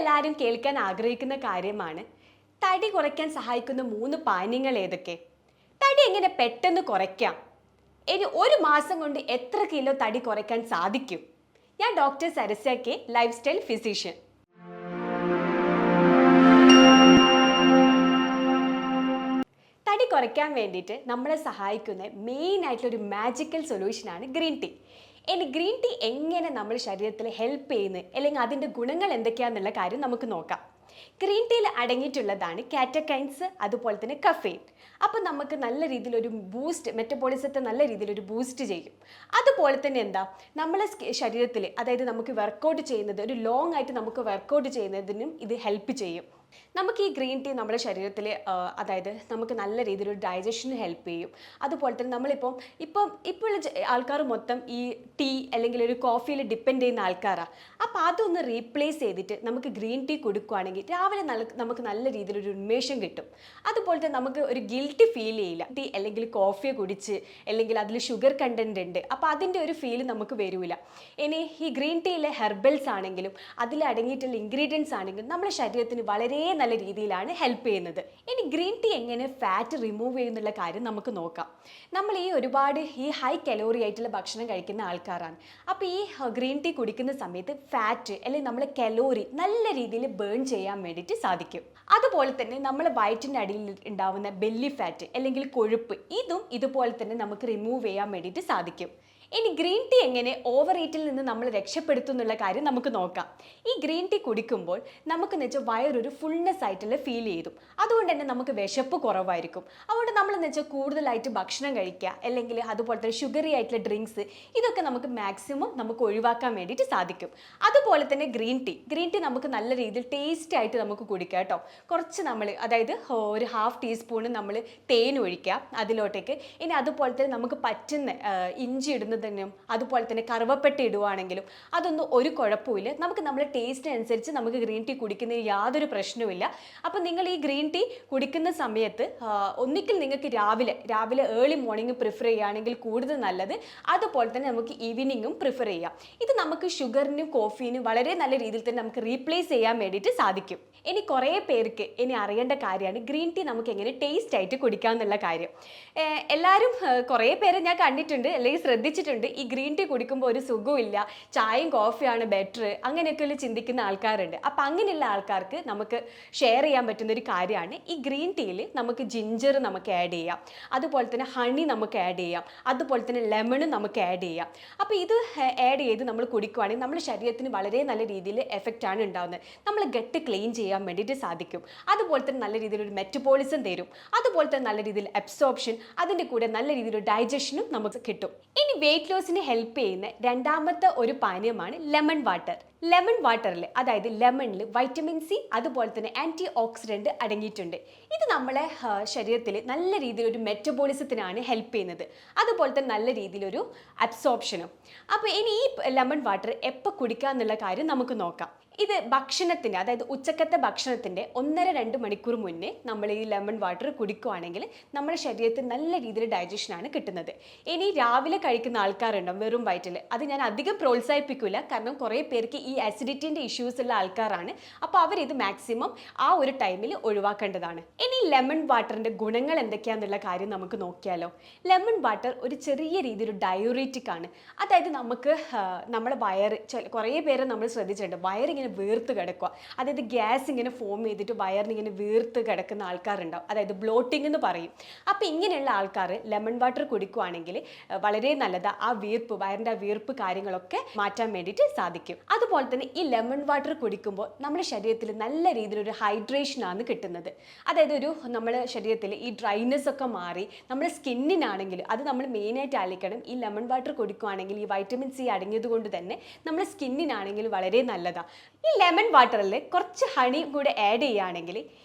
എല്ലാവരും കേൾക്കാൻ ആഗ്രഹിക്കുന്ന കാര്യമാണ് തടി കുറയ്ക്കാൻ സഹായിക്കുന്ന 3 പാനീയങ്ങൾ ഏതൊക്കെ? തടി എങ്ങനെ പെട്ടെന്ന് കുറയ്ക്കാം? ഇനി ഒരു മാസം കൊണ്ട് എത്ര കിലോ തടി കുറയ്ക്കാൻ സാധിക്കും? ഞാൻ doctor Sarasya K, life style physician. തടി കുറയ്ക്കാൻ വേണ്ടിയിട്ട് നമ്മളെ സഹായിക്കുന്ന മെയിൻ ആയിട്ടുള്ള ഒരു മാജിക്കൽ സൊല്യൂഷനാണ് ഗ്രീൻ ടീ. ഇനി ഗ്രീൻ ടീ എങ്ങനെ നമ്മുടെ ശരീരത്തിൽ ഹെൽപ്പ് ചെയ്യുന്നു, അല്ലെങ്കിൽ അതിൻ്റെ ഗുണങ്ങൾ എന്തൊക്കെയാണെന്നുള്ള കാര്യം നമുക്ക് നോക്കാം. ഗ്രീൻ ടീയിൽ അടങ്ങിയിട്ടുള്ളതാണ് കാറ്റക്കൈൻസ്, അതുപോലെ തന്നെ കഫെയിൻ. അപ്പം നമുക്ക് നല്ല രീതിയിലൊരു ബൂസ്റ്റ്, മെറ്റബോളിസത്തെ നല്ല രീതിയിലൊരു ബൂസ്റ്റ് ചെയ്യും. അതുപോലെ തന്നെ എന്താ, നമ്മളെ ശരീരത്തിൽ, അതായത് നമുക്ക് വർക്കൗട്ട് ചെയ്യുന്നത്, ഒരു ലോങ് ആയിട്ട് നമുക്ക് വർക്കൗട്ട് ചെയ്യുന്നതിനും ഇത് ഹെൽപ്പ് ചെയ്യും. നമുക്ക് ഈ ഗ്രീൻ ടീ നമ്മുടെ ശരീരത്തിൽ, അതായത് നമുക്ക് നല്ല രീതിയിലൊരു ഡൈജഷന് ഹെൽപ്പ് ചെയ്യും. അതുപോലെ തന്നെ ഇപ്പോൾ ആൾക്കാർ മൊത്തം ഈ ടീ അല്ലെങ്കിൽ ഒരു കോഫിയിൽ ഡിപ്പെൻഡ് ചെയ്യുന്ന ആൾക്കാരാണ്. അപ്പോൾ അതൊന്ന് റീപ്ലേസ് ചെയ്തിട്ട് നമുക്ക് ഗ്രീൻ ടീ കൊടുക്കുകയാണെങ്കിൽ രാവിലെ നമുക്ക് നല്ല രീതിയിലൊരു ഉന്മേഷം കിട്ടും. അതുപോലെ തന്നെ നമുക്ക് ഒരു ഗിൽട്ടി ഫീൽ ചെയ്യില്ല. ടീ അല്ലെങ്കിൽ കോഫിയെ കുടിച്ച്, അല്ലെങ്കിൽ അതിൽ ഷുഗർ കണ്ടന്റ് ഉണ്ട്, അപ്പോൾ അതിൻ്റെ ഒരു ഫീൽ നമുക്ക് വരില്ല. ഇനി ഈ ഗ്രീൻ ടീയിലെ ഹെർബൽസ് ആണെങ്കിലും അതിൽ അടങ്ങിയിട്ടുള്ള ഇൻഗ്രീഡിയൻസ് ആണെങ്കിലും നമ്മുടെ ശരീരത്തിന് വളരെ നല്ല രീതിയിലാണ് ഹെൽപ്പ് ചെയ്യുന്നത്. ഇനി ഗ്രീൻ ടീ എങ്ങനെ ഫാറ്റ് റിമൂവ് ചെയ്യുന്നുള്ള കാര്യം നമുക്ക് നോക്കാം. നമ്മൾ ഒരുപാട് ഹൈ കലോറി ആയിട്ടുള്ള ഭക്ഷണം കഴിക്കുന്ന ആൾക്കാരാണ്. അപ്പോൾ ഈ ഗ്രീൻ ടീ കുടിക്കുന്ന സമയത്ത് ഫാറ്റ് അല്ലെങ്കിൽ നമ്മൾ കലോറി നല്ല രീതിയിൽ ബേൺ ചെയ്യാൻ വേണ്ടിയിട്ട് സാധിക്കും. അതുപോലെ തന്നെ നമ്മൾ വയറ്റിൻ്റെ അടിയിൽ ഉണ്ടാവുന്ന ബെല്ലി ഫാറ്റ് അല്ലെങ്കിൽ കൊഴുപ്പ്, ഇതുപോലെ തന്നെ നമുക്ക് റിമൂവ് ചെയ്യാൻ വേണ്ടിയിട്ട് സാധിക്കും. ഇനി ഗ്രീൻ ടീ എങ്ങനെ ഓവർ ഈറ്റിൽ നിന്ന് നമ്മൾ രക്ഷപ്പെടുത്തും എന്നുള്ള കാര്യം നമുക്ക് നോക്കാം. ഈ ഗ്രീൻ ടീ കുടിക്കുമ്പോൾ നമുക്കെന്ന് വെച്ചാൽ വയറൊരു ഫുൾനെസ് ആയിട്ടുള്ള ഫീൽ ചെയ്തു. അതുകൊണ്ട് തന്നെ നമുക്ക് വിശപ്പ് കുറവായിരിക്കും. അതുകൊണ്ട് നമ്മളെന്ന് വെച്ചാൽ കൂടുതലായിട്ട് ഭക്ഷണം കഴിക്കുക, അല്ലെങ്കിൽ അതുപോലെ തന്നെ ഷുഗറി ആയിട്ടുള്ള ഡ്രിങ്ക്സ്, ഇതൊക്കെ നമുക്ക് മാക്സിമം നമുക്ക് ഒഴിവാക്കാൻ വേണ്ടിയിട്ട് സാധിക്കും. അതുപോലെ തന്നെ ഗ്രീൻ ടീ നമുക്ക് നല്ല രീതിയിൽ ടേസ്റ്റ് ആയിട്ട് നമുക്ക് കുടിക്കാം കേട്ടോ. കുറച്ച് അതായത് ഒരു 1/2 ടീസ്പൂൺ നമ്മൾ തേൻ ഒഴിക്കുക അതിലോട്ടേക്ക്. ഇനി അതുപോലെ തന്നെ നമുക്ക് പറ്റുന്ന ഇഞ്ചി ഇടുന്നതിനും അതുപോലെ തന്നെ കറുവപ്പട്ട ഇടുവാണെങ്കിലും അതൊന്നും ഒരു കുഴപ്പമില്ല. നമുക്ക് നമ്മുടെ ടേസ്റ്റിനനുസരിച്ച് നമുക്ക് ഗ്രീൻ ടീ കുടിക്കുന്നതിന് യാതൊരു പ്രശ്നവുമില്ല. അപ്പം നിങ്ങൾ ഈ ഗ്രീൻ ടീ കുടിക്കുന്ന സമയത്ത് ഒന്നിക്കൽ നിങ്ങൾക്ക് രാവിലെ ഏർലി മോർണിംഗ് പ്രിഫർ ചെയ്യുകയാണെങ്കിൽ കൂടുതൽ നല്ലത്. അതുപോലെ തന്നെ നമുക്ക് ഈവനിങ്ങും പ്രിഫർ ചെയ്യാം. ഇത് നമുക്ക് ഷുഗറിനും കോഫീനും വളരെ നല്ല രീതിയിൽ തന്നെ നമുക്ക് റീപ്ലേസ് ചെയ്യാൻ വേണ്ടിയിട്ട് സാധിക്കും. ഇനി കുറേ പേർക്ക് അറിയേണ്ട കാര്യമാണ് ഗ്രീൻ ടീ നമുക്ക് എങ്ങനെ ടേസ്റ്റ് ആയിട്ട് കുടിക്കാം എന്നുള്ള കാര്യം. എല്ലാവരും കുറേ പേരെ ഞാൻ കണ്ടിട്ടുണ്ട്, അല്ലെങ്കിൽ ശ്രദ്ധിച്ചിട്ടുണ്ട്, ഈ ഗ്രീൻ ടീ കുടിക്കുമ്പോൾ ഒരു സുഖമില്ല, ചായയും കോഫിയാണ് ബെറ്റർ, അങ്ങനെയൊക്കെയുള്ള ചിന്തിക്കുന്ന ആൾക്കാരുണ്ട്. അപ്പം അങ്ങനെയുള്ള ആൾക്കാർക്ക് നമുക്ക് ഷെയർ ചെയ്യാൻ പറ്റുന്ന ഒരു കാര്യമാണ്, ഈ ഗ്രീൻ ടീയിൽ നമുക്ക് ജിഞ്ചർ നമുക്ക് ആഡ് ചെയ്യാം, അതുപോലെ തന്നെ ഹണി നമുക്ക് ആഡ് ചെയ്യാം, അതുപോലെ തന്നെ ലെമണും നമുക്ക് ആഡ് ചെയ്യാം. അപ്പോൾ ഇത് ആഡ് ചെയ്ത് നമ്മൾ കുടിക്കുകയാണെങ്കിൽ നമ്മുടെ ശരീരത്തിന് വളരെ നല്ല രീതിയിൽ എഫക്റ്റാണ് ഉണ്ടാകുന്നത്. നമ്മൾ ഗട്ട് ക്ലീൻ ചെയ്യാൻ വേണ്ടിയിട്ട് സാധിക്കും. അതുപോലെ തന്നെ നല്ല രീതിയിലൊരു മെറ്റബോളിസം തരും. അതുപോലെ തന്നെ നല്ല രീതിയിൽ അബ്സോർപ്ഷൻ, അതിൻ്റെ കൂടെ നല്ല രീതിയിൽ ഡൈജഷനും നമുക്ക് കിട്ടും. ഇനി വെയിറ്റ് ലോസിന് ഹെൽപ്പ് ചെയ്യുന്ന രണ്ടാമത്തെ ഒരു പാനീയമാണ് ലെമൺ വാട്ടർ. ലെമൺ വാട്ടറിൽ, അതായത് ലെമണിൽ വൈറ്റമിൻ സി, അതുപോലെ തന്നെ ആൻറ്റി ഓക്സിഡൻറ്റ് അടങ്ങിയിട്ടുണ്ട്. ഇത് നമ്മളെ ശരീരത്തിൽ നല്ല രീതിയിലൊരു മെറ്റബോളിസത്തിനാണ് ഹെൽപ്പ് ചെയ്യുന്നത്. അതുപോലെ തന്നെ നല്ല രീതിയിലൊരു അബ്സോർപ്ഷനും. അപ്പോൾ ഇനി ഈ ലെമൺ വാട്ടർ എപ്പോൾ കുടിക്കുക എന്നുള്ള കാര്യം നമുക്ക് നോക്കാം. ഇത് ഭക്ഷണത്തിൻ്റെ, അതായത് ഉച്ചക്കത്തെ ഭക്ഷണത്തിൻ്റെ 1.5-2 മണിക്കൂർ മുന്നേ നമ്മൾ ഈ ലെമൺ വാട്ടർ കുടിക്കുകയാണെങ്കിൽ നമ്മുടെ ശരീരത്തിൽ നല്ല രീതിയിൽ ഡൈജഷനാണ് കിട്ടുന്നത്. ഇനി രാവിലെ കഴിക്കുന്ന ആൾക്കാരുണ്ടാവും വെറും വയറ്റിൽ, അത് ഞാൻ അധികം പ്രോത്സാഹിപ്പിക്കില്ല, കാരണം കുറേ പേർക്ക് ഈ അസിഡിറ്റിൻ്റെ ഇഷ്യൂസ് ഉള്ള ആൾക്കാരാണ്. അപ്പോൾ അവരിത് മാക്സിമം ആ ഒരു ടൈമിൽ ഒഴിവാക്കേണ്ടതാണ്. ഇനി ലെമൺ വാട്ടറിൻ്റെ ഗുണങ്ങൾ എന്തൊക്കെയാണെന്നുള്ള കാര്യം നമുക്ക് നോക്കിയാലോ. ലെമൺ വാട്ടർ ഒരു ചെറിയ രീതിയിൽ ഡയോറിറ്റിക് ആണ്. അതായത് നമുക്ക് നമ്മുടെ കുറേ പേരെ നമ്മൾ ശ്രദ്ധിച്ചിട്ടുണ്ട്, വയറിങ്ങനെ വീർത്ത് കിടക്കുക, അതായത് ഗ്യാസ് ഇങ്ങനെ ഫോം ചെയ്തിട്ട് വയറിനിങ്ങനെ വീർത്ത് കിടക്കുന്ന ആൾക്കാരുണ്ടാവും, അതായത് ബ്ലോട്ടിംഗ് എന്ന് പറയും. അപ്പോൾ ഇങ്ങനെയുള്ള ആൾക്കാർ ലെമൺ വാട്ടർ കുടിക്കുകയാണെങ്കിൽ വളരെ നല്ലതാണ്. ആ വയറിൻ്റെ ആ വീർപ്പ് കാര്യങ്ങളൊക്കെ മാറ്റാൻ വേണ്ടിയിട്ട് സാധിക്കും. അതുപോലെ തന്നെ ഈ ലെമൺ വാട്ടർ കുടിക്കുമ്പോൾ നമ്മുടെ ശരീരത്തിൽ നല്ല രീതിയിലൊരു ഹൈഡ്രേഷനാണ് കിട്ടുന്നത്. അതായത് നമ്മുടെ ശരീരത്തിൽ ഈ ഡ്രൈനെസ് ഒക്കെ മാറി നമ്മുടെ സ്കിന്നിനാണെങ്കിൽ, അത് നമ്മൾ മെയിനായിട്ട് ആലോചിക്കണം, ഈ ലെമൺ വാട്ടർ കുടിക്കുകയാണെങ്കിൽ ഈ വൈറ്റമിൻ സി അടങ്ങിയത് കൊണ്ട് തന്നെ നമ്മുടെ സ്കിന്നിനാണെങ്കിൽ വളരെ നല്ലതാണ്. ഈ ലെമൺ വാട്ടറിൽ കുറച്ച് ഹണി കൂടെ ആഡ് ചെയ്യുകയാണെങ്കിൽ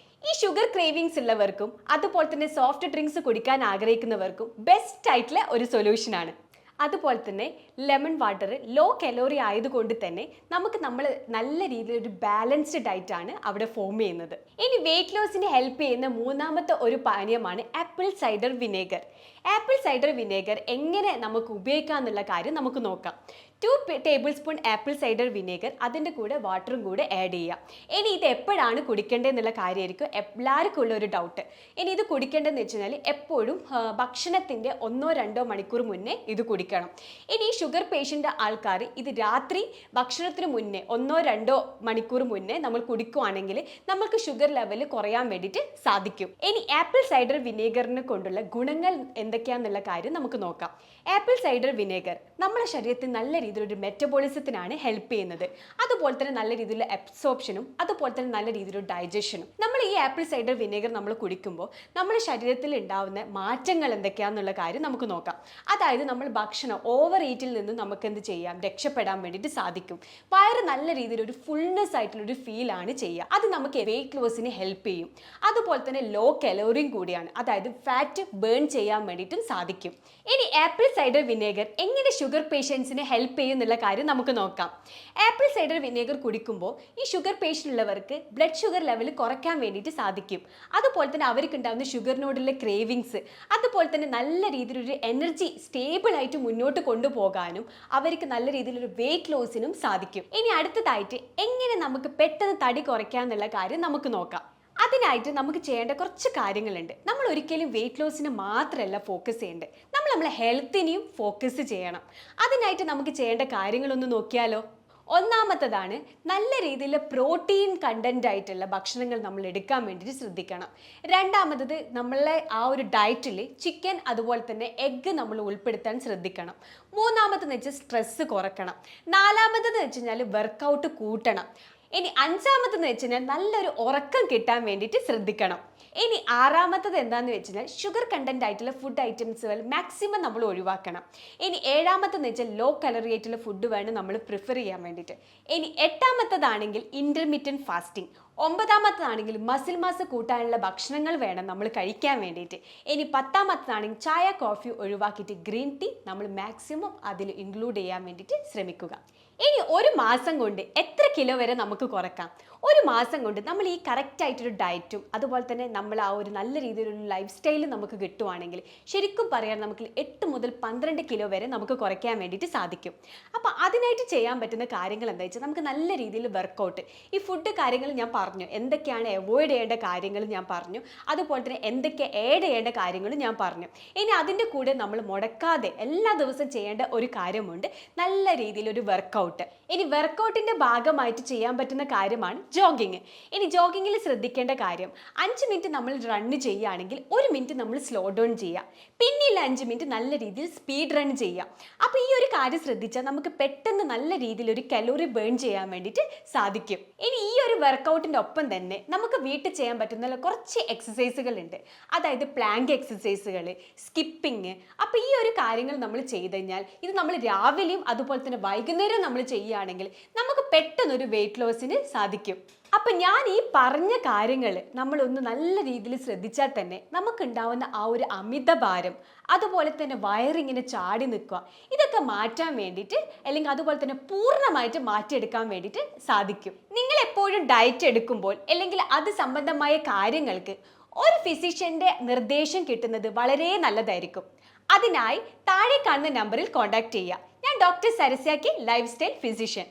ഈ ഷുഗർ ക്രേവിങ്സ് ഉള്ളവർക്കും അതുപോലെ തന്നെ സോഫ്റ്റ് ഡ്രിങ്ക്സ് കുടിക്കാൻ ആഗ്രഹിക്കുന്നവർക്കും ബെസ്റ്റ് ആയിട്ടുള്ള ഒരു സൊല്യൂഷനാണ്. അതുപോലെ തന്നെ ലെമൺ വാട്ടർ ലോ കലോറി ആയതുകൊണ്ട് തന്നെ നമുക്ക് നല്ല രീതിയിലൊരു ബാലൻസ്ഡ് ഡയറ്റാണ് അവിടെ ഫോം ചെയ്യുന്നത്. ഇനി വെയിറ്റ് ലോസിന് ഹെൽപ്പ് ചെയ്യുന്ന മൂന്നാമത്തെ ഒരു പാനീയമാണ് apple cider vinegar. Apple cider vinegar എങ്ങനെ നമുക്ക് ഉപയോഗിക്കാം എന്നുള്ള കാര്യം നമുക്ക് നോക്കാം. 2 tablespoon apple cider vinegar, അതിൻ്റെ കൂടെ വാട്ടറും കൂടെ ആഡ് ചെയ്യുക. ഇനി ഇത് എപ്പോഴാണ് കുടിക്കേണ്ടതെന്നുള്ള കാര്യമായിരിക്കും എല്ലാവർക്കും ഉള്ള ഒരു ഡൗട്ട്. ഇനി ഇത് കുടിക്കേണ്ടതെന്ന് വെച്ച് കഴിഞ്ഞാൽ എപ്പോഴും ഭക്ഷണത്തിൻ്റെ 1-2 മണിക്കൂർ മുന്നേ ഇത് കുടിക്കണം. ഇനി ഷുഗർ പേഷ്യൻ്റ് ആൾക്കാർ ഇത് രാത്രി ഭക്ഷണത്തിന് മുന്നേ 1-2 മണിക്കൂർ മുന്നേ നമ്മൾ കുടിക്കുകയാണെങ്കിൽ നമുക്ക് ഷുഗർ ലെവൽ കുറയാൻ വേണ്ടിയിട്ട് സാധിക്കും. ഇനി ആപ്പിൾ സൈഡർ വിനേഗറിനെ കൊണ്ടുള്ള ഗുണങ്ങൾ എന്തൊക്കെയാണെന്നുള്ള കാര്യം നമുക്ക് നോക്കാം. ആപ്പിൾ സൈഡർ വിനേഗർ നമ്മുടെ ശരീരത്തിൽ നല്ല രീതിയിലൊരു മെറ്റബോളിസത്തിനാണ് ഹെൽപ്പ് ചെയ്യുന്നത്. അതുപോലെ തന്നെ നല്ല രീതിയിലുള്ള അബ്സോർപ്ഷനും അതുപോലെ തന്നെ നല്ല രീതിയിലുള്ള ഡൈജഷനും. നമ്മൾ ഈ ആപ്പിൾ സൈഡർ വിനേഗർ നമ്മൾ കുടിക്കുമ്പോൾ നമ്മുടെ ശരീരത്തിൽ ഉണ്ടാവുന്ന മാറ്റങ്ങൾ എന്തൊക്കെയാണെന്നുള്ള കാര്യം നമുക്ക് നോക്കാം. അതായത് നമ്മൾ ഭക്ഷണം ഓവർ ഈറ്റിൽ നിന്ന് നമുക്ക് എന്ത് ചെയ്യാം, രക്ഷപ്പെടാൻ വേണ്ടിയിട്ട് സാധിക്കും. വയറ് നല്ല രീതിയിലൊരു ഫുൾനെസ് ആയിട്ടുള്ളൊരു ഫീലാണ് ചെയ്യുക. അത് നമുക്ക് വെയിറ്റ് ലോസിന് ഹെൽപ്പ് ചെയ്യും. അതുപോലെ തന്നെ ലോ കലോറിയും കൂടിയാണ്, അതായത് ഫാറ്റ് ബേൺ ചെയ്യാൻ വേണ്ടിയിട്ടും സാധിക്കും. ഇനി ആപ്പിൾ സൈഡർ വിനേഗർ എങ്ങനെ ഷുഗർ പേഷ്യൻസിനെ ഹെൽപ്പ് ചെയ്യുന്നുള്ള കാര്യം നമുക്ക് നോക്കാം. ആപ്പിൾ സൈഡർ വിനേഗർ കുടിക്കുമ്പോൾ ഈ ഷുഗർ പേഷ്യൻ്റ് ഉള്ളവർക്ക് ബ്ലഡ് ഷുഗർ ലെവൽ കുറയ്ക്കാൻ വേണ്ടിയിട്ട് സാധിക്കും. അതുപോലെ തന്നെ അവർക്ക് ഉണ്ടാകുന്ന ഷുഗറിനോടുള്ള ക്രേവിങ്സ്, അതുപോലെ തന്നെ നല്ല രീതിയിലൊരു എനർജി സ്റ്റേബിൾ ആയിട്ട് മുന്നോട്ട് കൊണ്ടുപോകാനും അവർക്ക് നല്ല രീതിയിലൊരു വെയിറ്റ് ലോസിനും സാധിക്കും. ഇനി അടുത്തതായിട്ട് എങ്ങനെ നമുക്ക് പെട്ടെന്ന് തടി കുറയ്ക്കാം എന്നുള്ള കാര്യം നമുക്ക് നോക്കാം. അതിനായിട്ട് നമുക്ക് ചെയ്യേണ്ട കുറച്ച് കാര്യങ്ങളുണ്ട്. നമ്മൾ ഒരിക്കലും വെയിറ്റ് ലോസിന് മാത്രമല്ല ഫോക്കസ് ചെയ്യേണ്ടത്, നമ്മളെ ഹെൽത്തിനെയും ഫോക്കസ് ചെയ്യണം. അതിനായിട്ട് നമുക്ക് ചെയ്യേണ്ട കാര്യങ്ങളൊന്ന് നോക്കിയാലോ. ഒന്നാമത്തതാണ് നല്ല രീതിയിൽ പ്രോട്ടീൻ കണ്ടന്റ് ആയിട്ടുള്ള ഭക്ഷണങ്ങൾ നമ്മൾ എടുക്കാൻ വേണ്ടിയിട്ട് ശ്രദ്ധിക്കണം. രണ്ടാമത്തത് നമ്മളെ ആ ഒരു ഡയറ്റിൽ ചിക്കൻ അതുപോലെ തന്നെ എഗ്ഗ് നമ്മൾ ഉൾപ്പെടുത്താൻ ശ്രദ്ധിക്കണം. മൂന്നാമതെന്ന് വെച്ചാൽ സ്ട്രെസ്സ് കുറയ്ക്കണം. നാലാമതെന്ന് വെച്ച് കഴിഞ്ഞാൽ വർക്കൗട്ട് കൂട്ടണം. ഇനി അഞ്ചാമതെന്ന് വെച്ച് കഴിഞ്ഞാൽ നല്ലൊരു ഉറക്കം കിട്ടാൻ വേണ്ടിയിട്ട് ശ്രദ്ധിക്കണം. ഇനി ആറാമത്തത് എന്താന്ന് വെച്ച് കഴിഞ്ഞാൽ ഷുഗർ കണ്ടന്റ് ആയിട്ടുള്ള ഫുഡ് ഐറ്റംസുകൾ മാക്സിമം നമ്മൾ ഒഴിവാക്കണം. ഇനി ഏഴാമത്തെന്ന് വെച്ചാൽ ലോ കലറി ആയിട്ടുള്ള ഫുഡ് വേണം നമ്മൾ പ്രിഫർ ചെയ്യാൻ വേണ്ടിയിട്ട്. ഇനി എട്ടാമത്തതാണെങ്കിൽ ഇന്റർമീഡിയറ്റ് ഫാസ്റ്റിംഗ്. ഒമ്പതാമത്തതാണെങ്കിൽ മസിൽ മാസ് കൂട്ടാനുള്ള ഭക്ഷണങ്ങൾ വേണം നമ്മൾ കഴിക്കാൻ വേണ്ടിയിട്ട്. ഇനി പത്താമത്തതാണെങ്കിൽ ചായ കോഫി ഒഴിവാക്കിയിട്ട് ഗ്രീൻ ടീ നമ്മൾ മാക്സിമം അതിൽ ഇൻക്ലൂഡ് ചെയ്യാൻ വേണ്ടിയിട്ട് ശ്രമിക്കുക. ഇനി ഒരു മാസം കൊണ്ട് എത്ര കിലോ വരെ നമുക്ക് കുറയ്ക്കാം? ഒരു മാസം കൊണ്ട് നമ്മൾ ഈ കറക്റ്റായിട്ടൊരു ഡയറ്റും അതുപോലെ തന്നെ നമ്മൾ ആ ഒരു നല്ല രീതിയിലൊരു ലൈഫ് സ്റ്റൈലും നമുക്ക് കിട്ടുവാണെങ്കിൽ ശരിക്കും പറയാൻ നമുക്ക് 8 മുതൽ 12 കിലോ വരെ നമുക്ക് കുറയ്ക്കാൻ വേണ്ടിയിട്ട് സാധിക്കും. അപ്പോൾ അതിനായിട്ട് ചെയ്യാൻ പറ്റുന്ന കാര്യങ്ങൾ എന്താ വെച്ചാൽ നമുക്ക് നല്ല രീതിയിൽ വർക്കൗട്ട്, ഈ ഫുഡ് കാര്യങ്ങൾ ഞാൻ പറഞ്ഞു, എന്തൊക്കെയാണ് അവോയ്ഡ് ചെയ്യേണ്ട കാര്യങ്ങൾ ഞാൻ പറഞ്ഞു, അതുപോലെ തന്നെ എന്തൊക്കെ ആഡ് ചെയ്യേണ്ട കാര്യങ്ങൾ ഞാൻ പറഞ്ഞു. ഇനി അതിൻ്റെ കൂടെ നമ്മൾ മുടക്കാതെ എല്ലാ ദിവസവും ചെയ്യേണ്ട ഒരു കാര്യമുണ്ട്, നല്ല രീതിയിലൊരു വർക്കൗട്ട്. ഇനി വർക്കൗട്ടിൻ്റെ ഭാഗമായിട്ട് ചെയ്യാൻ പറ്റുന്ന കാര്യമാണ് ജോഗിങ്. ഇനി ജോഗിങ്ങിൽ ശ്രദ്ധിക്കേണ്ട കാര്യം 5 മിനിറ്റ് നമ്മൾ റണ്ണ് ചെയ്യുകയാണെങ്കിൽ 1 മിനിറ്റ് നമ്മൾ സ്ലോ ഡൗൺ ചെയ്യുക, പിന്നെയുള്ള 5 മിനിറ്റ് നല്ല രീതിയിൽ സ്പീഡ് റൺ ചെയ്യുക. അപ്പോൾ ഈ ഒരു കാര്യം ശ്രദ്ധിച്ചാൽ നമുക്ക് പെട്ടെന്ന് നല്ല രീതിയിൽ ഒരു കലോറി ബേൺ ചെയ്യാൻ വേണ്ടിയിട്ട് സാധിക്കും. ഇനി ഈ ഒരു വർക്കൗട്ടിൻ്റെ ഒപ്പം തന്നെ നമുക്ക് വീട്ടിൽ ചെയ്യാൻ പറ്റുന്ന കുറച്ച് എക്സസൈസുകൾ ഉണ്ട്, അതായത് പ്ലാങ്ക് എക്സസൈസുകൾ, സ്കിപ്പിങ്. അപ്പോൾ ഈ ഒരു കാര്യങ്ങൾ നമ്മൾ ചെയ്ത് കഴിഞ്ഞാൽ ഇത് നമ്മൾ രാവിലെയും അതുപോലെ തന്നെ വൈകുന്നേരവും നമ്മൾ ചെയ്യുകയാണെങ്കിൽ നമുക്ക് പെട്ടെന്നൊരു വെയിറ്റ് ലോസിന് സാധിക്കും. അപ്പം ഞാൻ ഈ പറഞ്ഞ കാര്യങ്ങൾ നമ്മളൊന്ന് നല്ല രീതിയിൽ ശ്രദ്ധിച്ചാൽ തന്നെ നമുക്കുണ്ടാവുന്ന ആ ഒരു അമിതഭാരം, അതുപോലെ തന്നെ വയറിങ്ങനെ ചാടി നിൽക്കുക, ഇതൊക്കെ മാറ്റാൻ വേണ്ടിയിട്ട് അല്ലെങ്കിൽ അതുപോലെ തന്നെ പൂർണ്ണമായിട്ട് മാറ്റിയെടുക്കാൻ വേണ്ടിയിട്ട് സാധിക്കും. നിങ്ങൾ എപ്പോഴും ഡയറ്റ് എടുക്കുമ്പോൾ അല്ലെങ്കിൽ അത് സംബന്ധമായ കാര്യങ്ങൾക്ക് ഒരു ഫിസിഷ്യൻ്റെ നിർദ്ദേശം കിട്ടുന്നത് വളരെ നല്ലതായിരിക്കും. അതിനായി താഴെ കാണുന്ന നമ്പറിൽ കോൺടാക്ട് ചെയ്യുക. ഞാൻ ഡോക്ടർ സരസ്യാക്കി, ലൈഫ് സ്റ്റൈൽ ഫിസിഷ്യൻ.